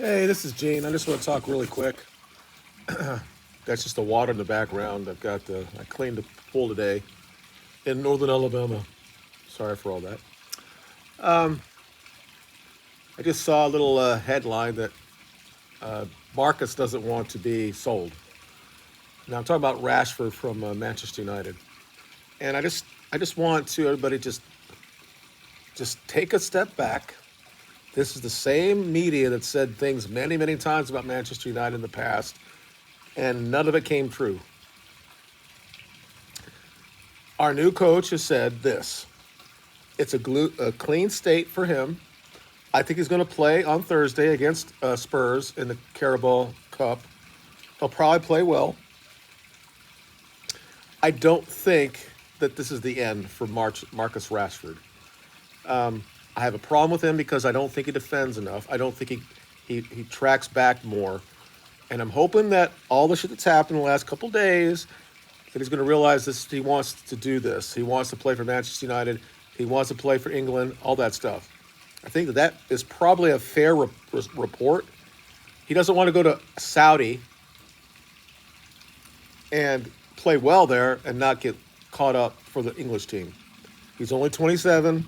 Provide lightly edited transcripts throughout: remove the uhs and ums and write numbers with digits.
Hey, this is Gene. I just want to talk really quick. That's just the water in the background. I cleaned the pool today in northern Alabama. Sorry for all that. I just saw a little headline that Marcus doesn't want to be sold. Now I'm talking about Rashford from Manchester United, and I just want to everybody just take a step back. This is the same media that said things many many times about Manchester United in the past, and none of it came true. Our new coach has said this. It's a clean state for him. I think he's going to play on Thursday against Spurs in the Carabao Cup. He'll probably play well. I don't think that this is the end for Marcus Rashford. I have a problem with him because I don't think he defends enough. I don't think he tracks back more. And I'm hoping that all the shit that's happened in the last couple days, that he's going to realize this. He wants to do this. He wants to play for Manchester United. He wants to play for England. All that stuff. I think that is probably a fair report. He doesn't want to go to Saudi and play well there and not get caught up for the English team. He's only 27.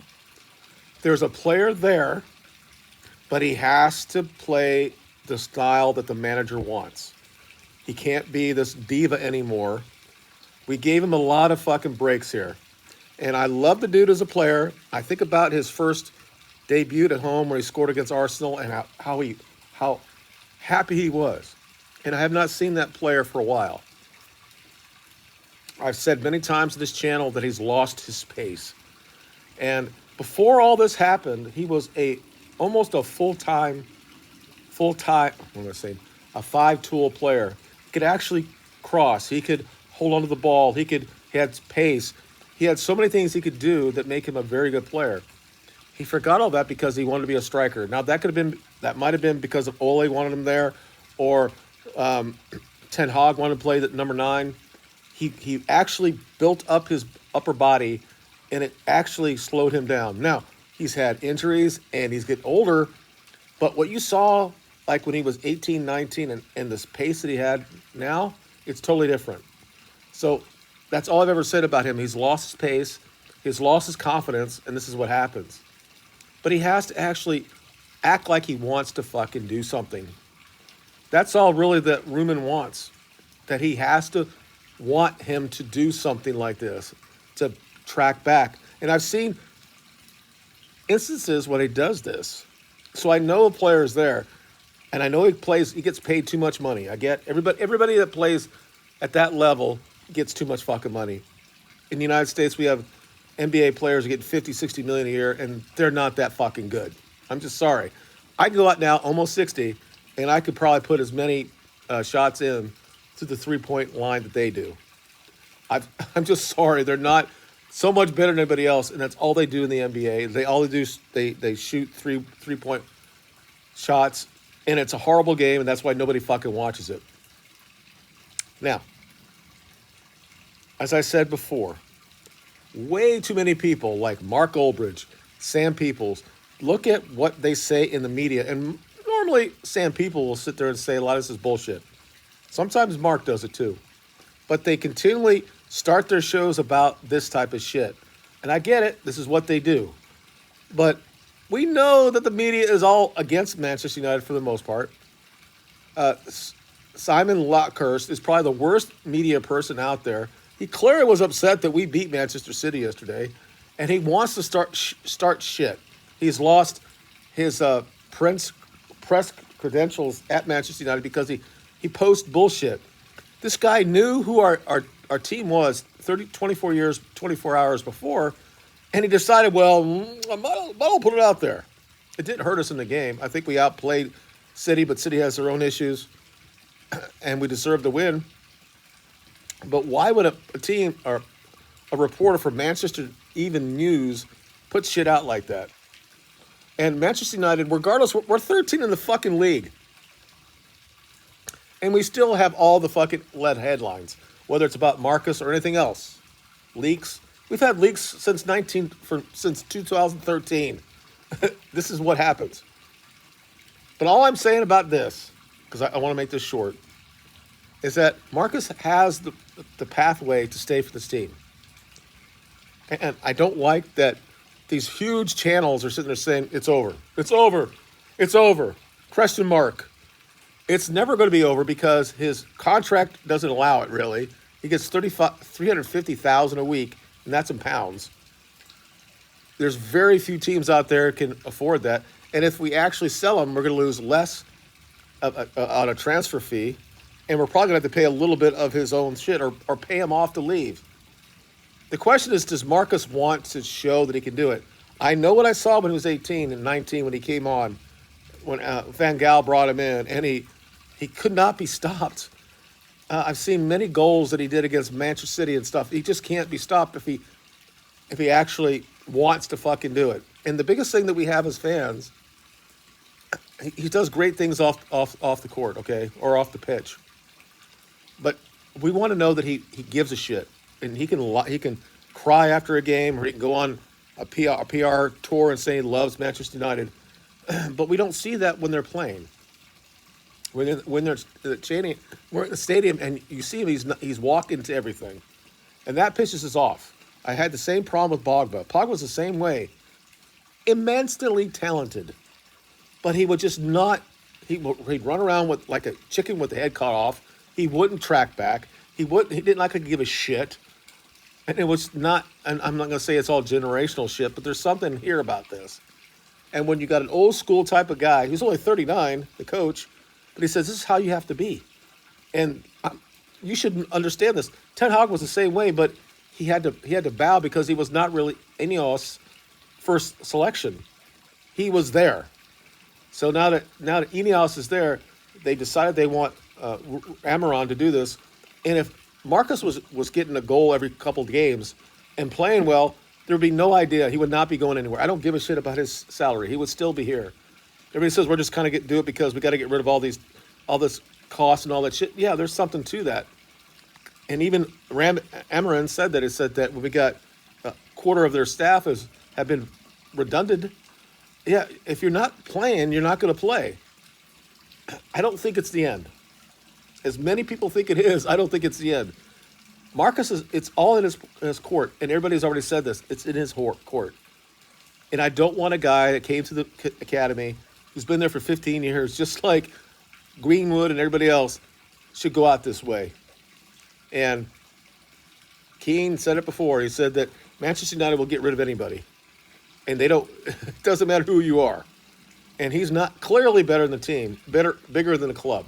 There's a player there, but he has to play the style that the manager wants. He can't be this diva anymore. We gave him a lot of fucking breaks here. And I love the dude as a player. I think about his first debut at home where he scored against Arsenal and how happy he was. And I have not seen that player for a while. I've said many times to this channel that he's lost his pace. And before all this happened, he was almost a full-time, I'm going to say, a five-tool player. He could actually cross. He could hold onto the ball. He had pace. He had so many things he could do that make him a very good player. He forgot all that because he wanted to be a striker. Now that might have been because of Ole wanted him there, or Ten Hag wanted to play that number 9. He actually built up his upper body, and it actually slowed him down. Now he's had injuries and he's getting older, but what you saw like when he was 18, 19, and this pace that he had now, it's totally different. So that's all I've ever said about him. He's lost his pace, he's lost his confidence, and this is what happens. But he has to actually act like he wants to fucking do something. That's all really that Rumen wants. That he has to want him to do something like this, to track back. And I've seen instances when he does this. So I know a player is there, and I know he gets paid too much money. I get everybody that plays at that level gets too much fucking money. In the United States, we have NBA players who get 50, 60 million a year, and they're not that fucking good. I'm just sorry. I can go out now, almost 60, and I could probably put as many shots in to the three-point line that they do. I'm just sorry. They're not so much better than anybody else, and that's all they do in the NBA. They shoot three-point shots, and it's a horrible game, and that's why nobody fucking watches it. Now, as I said before, way too many people like Mark Goldbridge, Sam Peoples, look at what they say in the media. And normally Sam People will sit there and say a lot of this is bullshit. Sometimes Mark does it too. But they continually start their shows about this type of shit. And I get it. This is what they do. But we know that the media is all against Manchester United for the most part. Simon Lockhurst is probably the worst media person out there. He clearly was upset that we beat Manchester City yesterday, and he wants to start shit. He's lost his press credentials at Manchester United because he posts bullshit. This guy knew who our team was 24 hours before, and he decided, well, I might put it out there. It didn't hurt us in the game. I think we outplayed City, but City has their own issues, and we deserved the win. But why would a team or a reporter for Manchester Even News put shit out like that? And Manchester United, regardless, we're 13 in the fucking league. And we still have all the fucking lead headlines, whether it's about Marcus or anything else. Leaks. We've had leaks since 2013. This is what happens. But all I'm saying about this, because I want to make this short, is that Marcus has the pathway to stay for this team. And I don't like that these huge channels are sitting there saying, it's over. It's over. It's over. Question mark. It's never going to be over because his contract doesn't allow it, really. He gets $350,000 a week, and that's in pounds. There's very few teams out there can afford that. And if we actually sell him, we're going to lose less on a transfer fee, and we're probably going to have to pay a little bit of his own shit or pay him off to leave. The question is, does Marcus want to show that he can do it? I know what I saw when he was 18 and 19 when he came on, when Van Gaal brought him in, and he could not be stopped. I've seen many goals that he did against Manchester City and stuff. He just can't be stopped if he actually wants to fucking do it. And the biggest thing that we have as fans, he does great things off the court, okay, or off the pitch. But we want to know that he gives a shit, and he can cry after a game, or he can go on a PR tour and say he loves Manchester United. But we don't see that when they're playing. When they're chanting, we're in the stadium, and you see him, he's walking to everything. And that pisses us off. I had the same problem with Pogba. Pogba's the same way. Immensely talented. But he would just not, he'd run around with like a chicken with the head cut off. He wouldn't track back. He didn't like to give a shit. And it was not, and I'm not going to say it's all generational shit, but there's something here about this. And when you got an old school type of guy, he's only 39, the coach, but he says, this is how you have to be. And you should understand this. Ten Hag was the same way, but he had to bow because he was not really Ineos' first selection. He was there. So now that Ineos is there, they decided they want Amaran to do this. And if Marcus was getting a goal every couple of games and playing well, there would be no idea. He would not be going anywhere. I don't give a shit about his salary. He would still be here. Everybody says we're just kind of do it because we got to get rid of all this cost and all that shit. Yeah, there's something to that. And even Amaran said that. It said that when we got a quarter of their staff have been redundant. Yeah, if you're not playing, you're not going to play. I don't think it's the end. As many people think it is, I don't think it's the end. Marcus it's all in his court, and everybody's already said this. It's in his court. And I don't want a guy that came to the academy who's been there for 15 years, just like Greenwood and everybody else, should go out this way. And Keane said it before. He said that Manchester United will get rid of anybody. And they don't, it doesn't matter who you are. And he's not clearly better than the team, bigger than the club.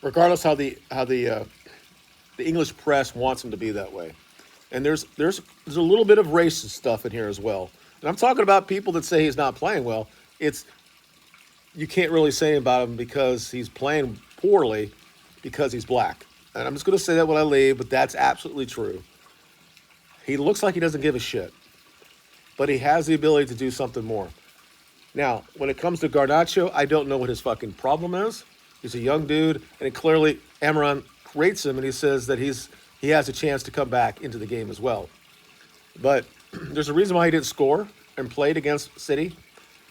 Regardless how the English press wants him to be that way. And there's a little bit of racist stuff in here as well. And I'm talking about people that say he's not playing well. You can't really say about him because he's playing poorly because he's black. And I'm just going to say that when I leave, but that's absolutely true. He looks like he doesn't give a shit. But he has the ability to do something more. Now, when it comes to Garnacho, I don't know what his fucking problem is. He's a young dude, and clearly Amaran rates him, and he says that he has a chance to come back into the game as well. But there's a reason why he didn't score and played against City.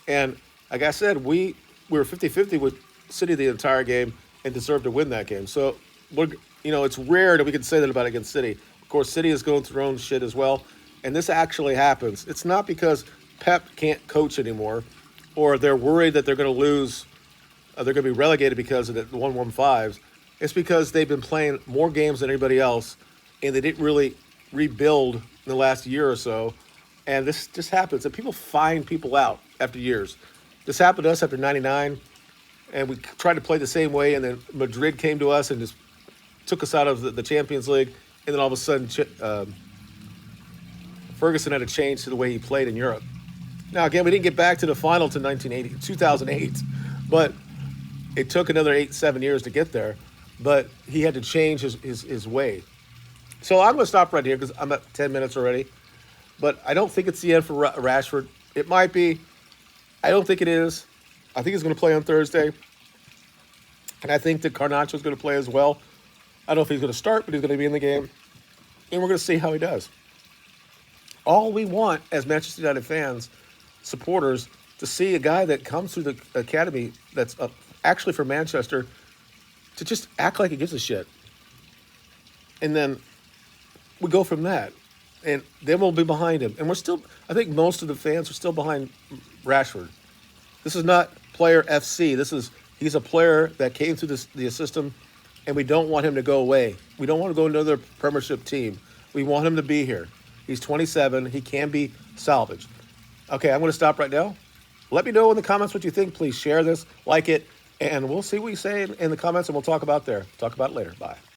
And like I said, we were 50-50 with City the entire game and deserved to win that game. So, it's rare that we can say that about against City. Of course, City is going through their own shit as well. And this actually happens. It's not because Pep can't coach anymore or they're worried that they're going to lose, they're going to be relegated because of the 1-1-5s. It's because they've been playing more games than anybody else, and they didn't really rebuild in the last year or so. And this just happens. And people find people out after years. This happened to us after 99, and we tried to play the same way, and then Madrid came to us and just took us out of the Champions League, and then all of a sudden Ferguson had to change to the way he played in Europe. Now, again, we didn't get back to the final to 2008, but it took another 7 years to get there. But he had to change his way. So I'm going to stop right here because I'm at 10 minutes already. But I don't think it's the end for Rashford. It might be. I don't think it is. I think he's going to play on Thursday. And I think that Garnacho is going to play as well. I don't know if he's going to start, but he's going to be in the game. And we're going to see how he does. All we want as Manchester United fans, supporters, to see a guy that comes through the academy that's actually from Manchester to just act like he gives a shit. And then we go from that. And then we'll be behind him. And we're still, I think most of the fans are still behind Rashford. This is not player FC. He's a player that came through the system, and we don't want him to go away. We don't want to go to another Premiership team. We want him to be here. He's 27. He can be salvaged. Okay, I'm going to stop right now. Let me know in the comments what you think. Please share this, like it, and we'll see what you say in the comments, and we'll talk about it later. Bye.